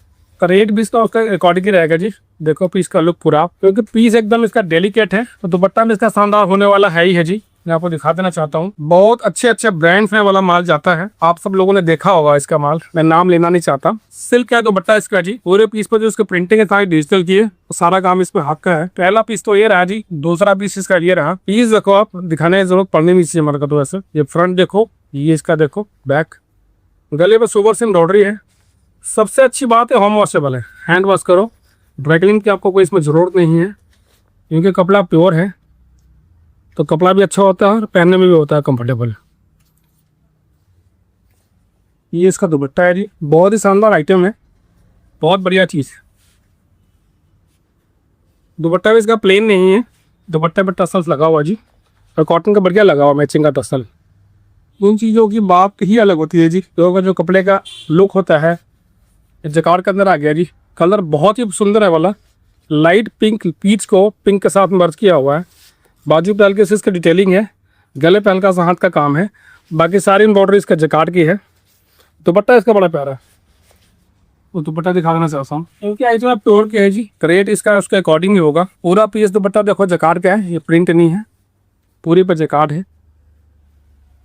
रेट भी इसका उसका अकॉर्डिंग ही रहेगा जी। देखो पीस का लुक पूरा, क्योंकि पीस एकदम इसका डेलिकेट है, तो दुपट्टा में इसका शानदार होने वाला है ही है जी। मैं आपको दिखा देना चाहता हूँ, बहुत अच्छे अच्छे ब्रांड्स में वाला माल जाता है, आप सब लोगों ने देखा होगा इसका माल, मैं नाम लेना नहीं चाहता। सिल्क है दुपट्टा इसका जी, पूरे पीस पर जो इसकी प्रिंटिंग है सारी डिजिटल की है, तो सारा काम इस पे हक का है। पहला पीस तो ये रहा जी, दूसरा पीस इसका ये रहा। पीस देखो आप, दिखाने की जरूरत पड़नी नहीं चाहिए हमारे को तो वैसे। ये फ्रंट देखो, ये इसका देखो बैक, गले पे सुपर से एम्ब्रॉयडरी है। सबसे अच्छी बात है होम वॉशेबल है, हैंड वॉश करो, ड्राई क्लीन की आपको कोई इसमें ज़रूरत नहीं है, क्योंकि कपड़ा प्योर है, तो कपड़ा भी अच्छा होता है और पहनने में भी होता है कंफर्टेबल। ये इसका दुपट्टा है जी, बहुत ही शानदार आइटम है, बहुत बढ़िया चीज़ है। दुपट्टा भी इसका प्लेन नहीं है, दुपट्टे पर टसल्स लगा हुआ जी, और कॉटन का बढ़िया लगा हुआ मैचिंग का टसल। उन चीज़ों की बात ही अलग होती है जी। तो जो कपड़े का लुक होता है, जकार्ड के अंदर आ गया जी। कलर बहुत ही सुंदर है वाला, लाइट पिंक पीच को पिंक के साथ मर्ज किया हुआ है। बाजू पे हल्के से इसका डिटेलिंग है, गले पे हल्का सा हाथ का काम है, बाकी सारी एम्ब्रॉयडरी इसका जकार्ड की है। दुपट्टा इसका बड़ा प्यारा है, वो दुपट्टा दिखा देना चाहता हूँ, क्योंकि आइटम आप प्योर के है जी, रेट इसका उसके अकॉर्डिंग ही होगा। पूरा पीस दुपट्टा देखो जकार्ड का है, ये प्रिंट नहीं है, पूरी पर जकार्ड है।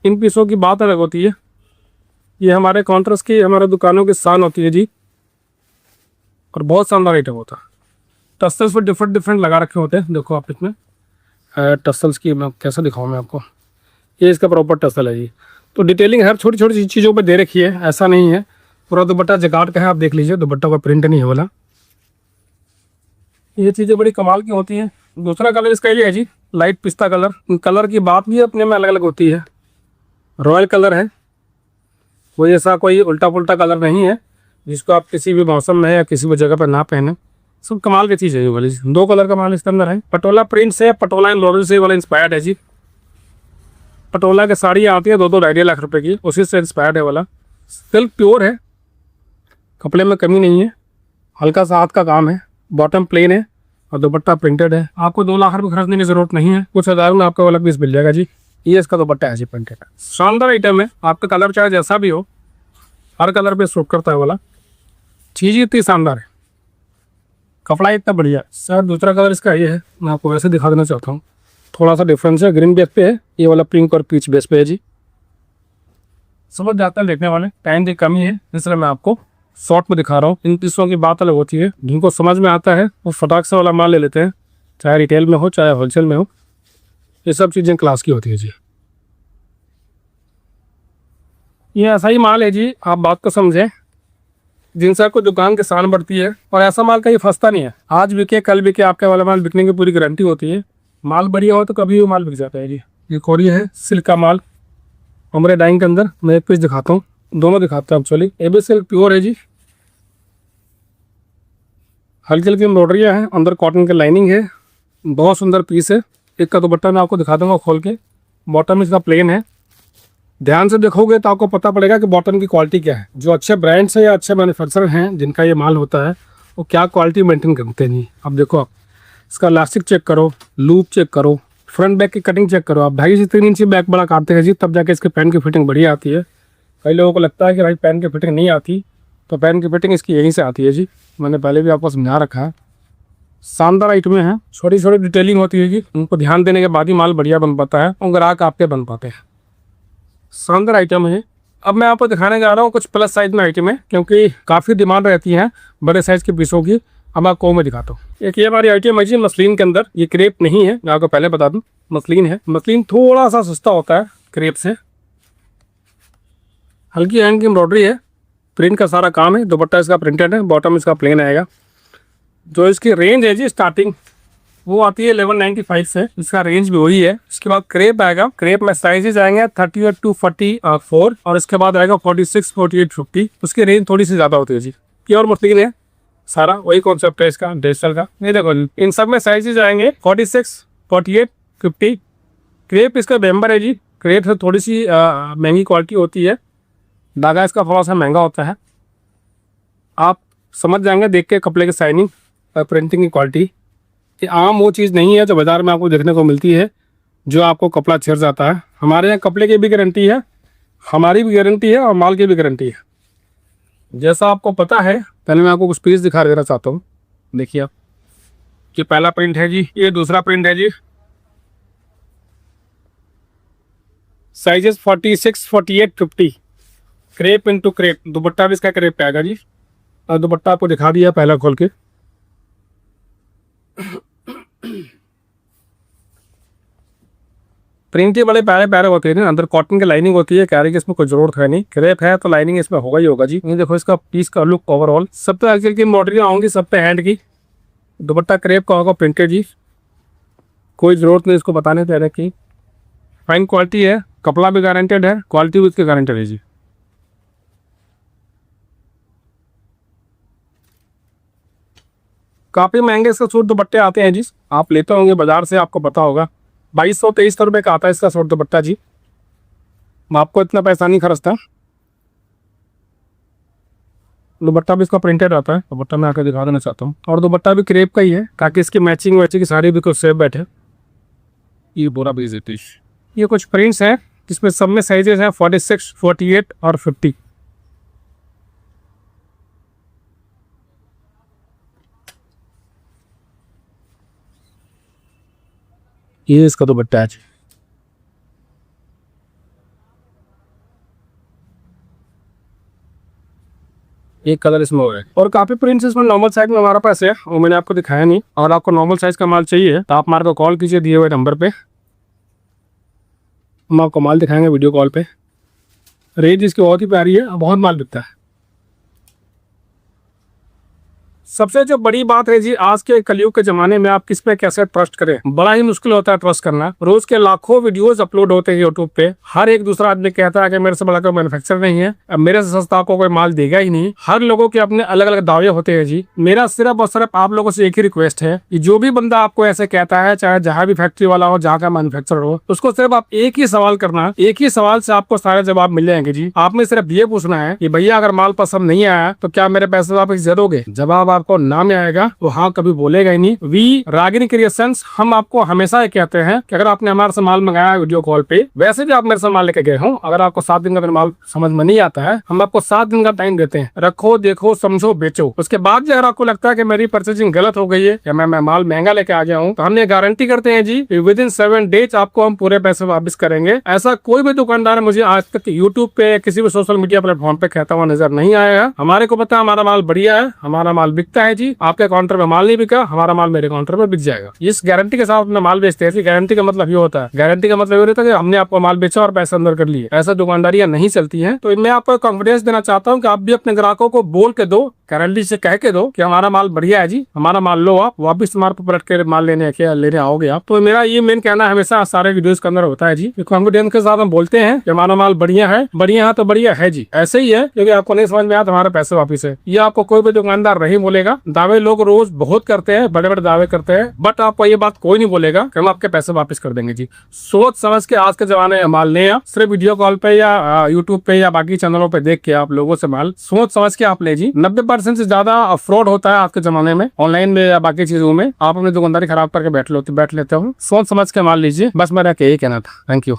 इन पीसों की बात अलग होती है, ये हमारे काउंटर्स की, हमारे दुकानों की शान होती है जी, और बहुत शानदार आइटम होता है। टसल्स पर डिफरेंट डिफरेंट लगा रखे होते हैं, देखो आप इसमें टसल्स की मैं कैसे दिखाऊँ मैं आपको। ये इसका प्रॉपर टसल है जी, तो डिटेलिंग हर छोटी छोटी चीज़ों पे दे रखी है, ऐसा नहीं है। पूरा दुपट्टा जकार्ड का है, आप देख लीजिए, दुपट्टा का प्रिंट नहीं है वाला। ये चीज़ें बड़ी कमाल की होती हैं। दूसरा कलर इसका ये है जी, लाइट पिस्ता कलर। कलर की बात भी अपने में अलग अलग होती है, रॉयल कलर है, कोई ऐसा कोई उल्टा पुल्टा कलर नहीं है जिसको आप किसी भी मौसम में या किसी भी जगह पर ना पहने। सब कमाल की चीज़ है ये वाली। 2 कलर का माल इसके अंदर है। पटोला प्रिंट से, पटोला एंड लॉरेल से वाला इंस्पायर्ड है जी। पटोला की साड़ी आती है 2-2 लाख रुपए की, उसी से इंस्पायर्ड है वाला। सिल्क प्योर है, कपड़े में कमी नहीं है, हल्का सा हाथ का काम है, बॉटम प्लेन है और दुपट्टा प्रिंटेड है। आपको 2 लाख रुपये खर्चने की जरूरत नहीं है, कुछ हज़ारों में आपको वाला पीस मिल जाएगा जी। ये इसका दुपट्टा है जी, प्रिंटेड। शानदार आइटम है, आपका कलर चाहे जैसा भी हो, हर कलर पे सूट करता है वाला। चीज़ इतनी शानदार है, कपड़ा इतना बढ़िया। सर दूसरा कलर इसका ये है, मैं आपको वैसे दिखा देना चाहता हूँ, थोड़ा सा डिफरेंस है, ग्रीन बेस पे है, ये वाला पिंक और पीच बेस पे है जी। समझ जाता है देखने वाले, टाइम की कमी है इसलिए मैं आपको शॉर्ट में दिखा रहा हूँ। इन पीसों की बात अलग होती है, जिनको समझ में आता है वो फटाक से वाला माल ले लेते हैं, चाहे रिटेल में हो चाहे होलसेल में हो, ये सब चीज़ें क्लास की होती है जी। ये ऐसा ही माल है जी, आप बात को समझें, जिनसे आपको दुकान की शान बढ़ती है, और ऐसा माल कहीं फंसता नहीं है। आज बिके कल बिके, आपके वाला माल बिकने की पूरी गारंटी होती है। माल बढ़िया हो तो कभी भी माल बिक जाता है जी। ये कोरिया है, सिल्क का माल, उमरे डाइंग के अंदर। मैं एक पीस दिखाता हूँ, दोनों दिखाता हूँ एक्चुअली। ये भी सिल्क प्योर है जी, हल्की हल्की एम्ब्रॉयडरियाँ हैं, अंदर कॉटन की लाइनिंग है, बहुत सुंदर पीस है। एक का दुपट्टा मैं आपको दिखा दूंगा खोल के। बॉटम इसका प्लेन है, ध्यान से देखोगे तो आपको पता पड़ेगा कि बॉटम की क्वालिटी क्या है। जो अच्छे ब्रांड्स हैं या अच्छे मैन्युफैक्चरर हैं जिनका ये माल होता है वो क्या क्वालिटी मेंटेन करते हैं। अब देखो, आप इसका इलास्टिक चेक करो, लूप चेक करो, फ्रंट बैक की कटिंग चेक करो। आप 2.5 से 3 इंच बैक बड़ा काटते हैं जी, तब जाके इसके पैन की फिटिंग बढ़िया आती है। कई लोगों को लगता है कि भाई पैन की फिटिंग नहीं आती, तो पैन की फिटिंग इसकी यहीं से आती है जी। मैंने पहले भी आपको समझा रखा है। शानदार आइटमें हैं, छोटी छोटी डिटेलिंग होती है जी, उनको ध्यान देने के बाद ही माल बढ़िया बन पाता है और ग्राहक आपके बन पाते हैं। शानदार आइटम है। अब मैं आपको दिखाने जा रहा हूँ कुछ प्लस साइज में आइटम है, क्योंकि काफ़ी डिमांड रहती है बड़े साइज के पीसों की। अब आपको मैं दिखाता हूँ। एक ये हमारी आइटम है जी मसलिन के अंदर। ये क्रेप नहीं है, मैं आपको पहले बता दूँ, मसलिन है। मसलिन थोड़ा सा सस्ता होता है क्रेप से। हल्की हैंड की एम्ब्रॉयडरी है, प्रिंट का सारा काम है। दुपट्टा इसका प्रिंटेड है, बॉटम इसका प्लेन आएगा। जो इसकी रेंज है जी स्टार्टिंग वो आती है 1195 से, इसका रेंज भी वही है। इसके बाद क्रेप आएगा। क्रेप में साइजेज आएंगे 38 to 44 और इसके बाद आएगा 46, 48, 50। उसकी रेंज थोड़ी सी ज़्यादा होती है जी। प्योर मसलिन है सारा, वही कॉन्सेप्ट है इसका डिजिटल का। ये देखो, इन सब में साइजेज आएंगे 46, 48, 50। क्रेप इसका मेम्बर है जी। क्रेप से थोड़ी सी महंगी क्वालिटी होती है, धागा इसका थोड़ा सा महंगा होता है। आप समझ जाएंगे देख के कपड़े की शाइनिंग और प्रिंटिंग की क्वालिटी। ये आम वो चीज़ नहीं है जो बाज़ार में आपको देखने को मिलती है, जो आपको कपड़ा छिड़ जाता है। हमारे यहाँ कपड़े की भी गारंटी है, हमारी भी गारंटी है और माल की भी गारंटी है। जैसा आपको पता है, पहले मैं आपको कुछ पीस दिखा देना चाहता हूँ। देखिए आप, ये पहला प्रिंट है जी, ये दूसरा प्रिंट है जी। Sizes 46, 48, 50। Crepe into crepe. Dupatta भी इसका क्रेप पे आएगा जी, और दुपट्टा आपको दिखा दिया पहला खोल के। प्रिंट के बड़े प्यारे प्यारे होते हैं, अंदर कॉटन की लाइनिंग होती है। कैरी की इसमें कोई जरूरत है नहीं, क्रेप है तो लाइनिंग इसमें होगा ही होगा जी। ये देखो इसका पीस का लुक ओवरऑल। सब पे आजकल की एम्ब्रॉयडरी होंगी, सब पे हैंड की। दुपट्टा क्रेप का होगा, प्रिंटेड जी, कोई जरूरत नहीं इसको बताने देने की। फाइन क्वालिटी है, कपड़ा भी गारंटेड है, क्वालिटी भी उसकी गारंटेड है जी। काफ़ी महंगे इसके सूट दुपट्टे आते हैं जी, आप लेते होंगे बाजार से, आपको पता होगा। 2200-2300 रुपये का आता है इसका सूट दुपट्टा जी। मैं आपको इतना पैसा नहीं खर्चता। दुपट्टा भी इसका प्रिंटेड आता है, दुपट्टा मैं आकर दिखा देना चाहता हूँ। और दुपट्टा भी क्रेप का ही है, ताकि इसकी मैचिंग वैचिंग की सारी भी कुछ सेफ बैठे। ये बोरा बेइज्जती। ये कुछ प्रिंट्स हैं जिसमें सब में साइजेस हैं 46, 48 और 50। ये इसका दुपट्टा है। एक कलर इसमें हो रहा है, और काफी प्रिंट्स इसमें नॉर्मल साइज में हमारे पास है, वो मैंने आपको दिखाया नहीं। और आपको नॉर्मल साइज का माल चाहिए तो आप हमारे को कॉल कीजिए दिए हुए नंबर पे, हम आपको माल दिखाएंगे वीडियो कॉल पे। रेंज इसकी बहुत ही प्यारी है, बहुत माल बिकता है। सबसे जो बड़ी बात है जी, आज के कलयुग के जमाने में आप किस पे कैसे ट्रस्ट करें, बड़ा ही मुश्किल होता है ट्रस्ट करना। रोज के लाखों वीडियोस अपलोड होते हैं यूट्यूब पे। हर एक दूसरा आदमी कहता है कि मेरे से बड़ा कोई मैन्युफैक्चर नहीं है, अब मेरे से सस्ता आपको कोई माल देगा ही नहीं। हर लोगों के अपने अलग अलग दावे होते हैं जी। मेरा सिर्फ और सिर्फ आप लोगों से एक ही रिक्वेस्ट है कि जो भी बंदा आपको ऐसे कहता है, चाहे जहाँ भी फैक्ट्री वाला हो, जहाँ का मैन्युफैक्चर हो, उसको सिर्फ आप एक ही सवाल करना, एक ही सवाल से आपको सारे जवाब मिल जाएंगे जी। आपने सिर्फ ये पूछना है कि भैया अगर माल पसंद नहीं आया तो क्या मेरे पैसे वापस दे दोगे? जवाब आपको ना में आएगा वो हाँ कभी बोलेगा ही नहीं। वी रागिनी क्रिएशंस, हम आपको हमेशा ये कहते हैं कि अगर आपने हमारे से माल मंगाया वीडियो कॉल पे, वैसे भी आप मेरे से माल लेके गए हो, अगर आपको 7 दिन का माल समझ में नहीं आता है, हम आपको 7 दिन का टाइम देते हैं। रखो, देखो, समझो, बेचो। उसके बाद भी अगर आपको लगता है कि मेरी परचेजिंग गलत हो गई है या मैं माल महंगा लेके आ गया हूँ, तो हमने गारंटी करते हैं जी विद इन 7 डेज आपको हम पूरे पैसे वापस करेंगे। ऐसा कोई भी दुकानदार मुझे आज तक यूट्यूब पे किसी भी सोशल मीडिया प्लेटफॉर्म पे कहता हुआ नजर नहीं आया। हमारे को पता है हमारा माल बढ़िया है, हमारा माल बिकता है जी। आपके काउंटर पे माल नहीं बिका, हमारा माल मेरे काउंटर पे बिक जाएगा। इस गारंटी के साथ अपना माल बेचते हैं। गारंटी का मतलब ये होता है, गारंटी का मतलब ये होता है कि हमने आपको माल बेचा और पैसे अंदर कर लिए। ऐसा दुकानदारियां नहीं चलती हैं। तो मैं आपको कॉन्फिडेंस देना चाहता हूं कि आप भी अपने ग्राहकों को बोल के दो, गारंटी से कह के दो कि हमारा माल बढ़िया है जी, हमारा माल लो, आप वापिस तुम्हारे पर पलट के माल लेने आओगे आप। तो मेरा ये मेन कहना हमेशा सारे वीडियोस के अंदर होता है जी, कॉन्फिडेंस के साथ हम बोलते हैं कि हमारा माल बढ़िया है, बढ़िया है तो बढ़िया है जी। ऐसे ही है, क्योंकि आपको नहीं समझ में आया तो हमारे पैसे वापिस है। ये आपको कोई भी दुकानदार नहीं बोले बोलेगा, दावे लोग रोज बहुत करते हैं, बड़े बड़े दावे करते हैं, बट आपको ये बात कोई नहीं बोलेगा कि हम आपके पैसे वापस कर देंगे जी। सोच समझ के आज के जमाने में माल लें, आप सिर्फ वीडियो कॉल पे या यूट्यूब पे या बाकी चैनलों पे देख के आप लोगों से माल सोच समझ के आप ले जी। 90% से ज्यादा फ्रॉड होता है आज के जमाने में, ऑनलाइन में या बाकी चीजों में। आप अपनी दुकानदारी खराब करके बैठ लेते हो, सोच समझ के माल लीजिए, बस मेरा यही कहना था। Thank you.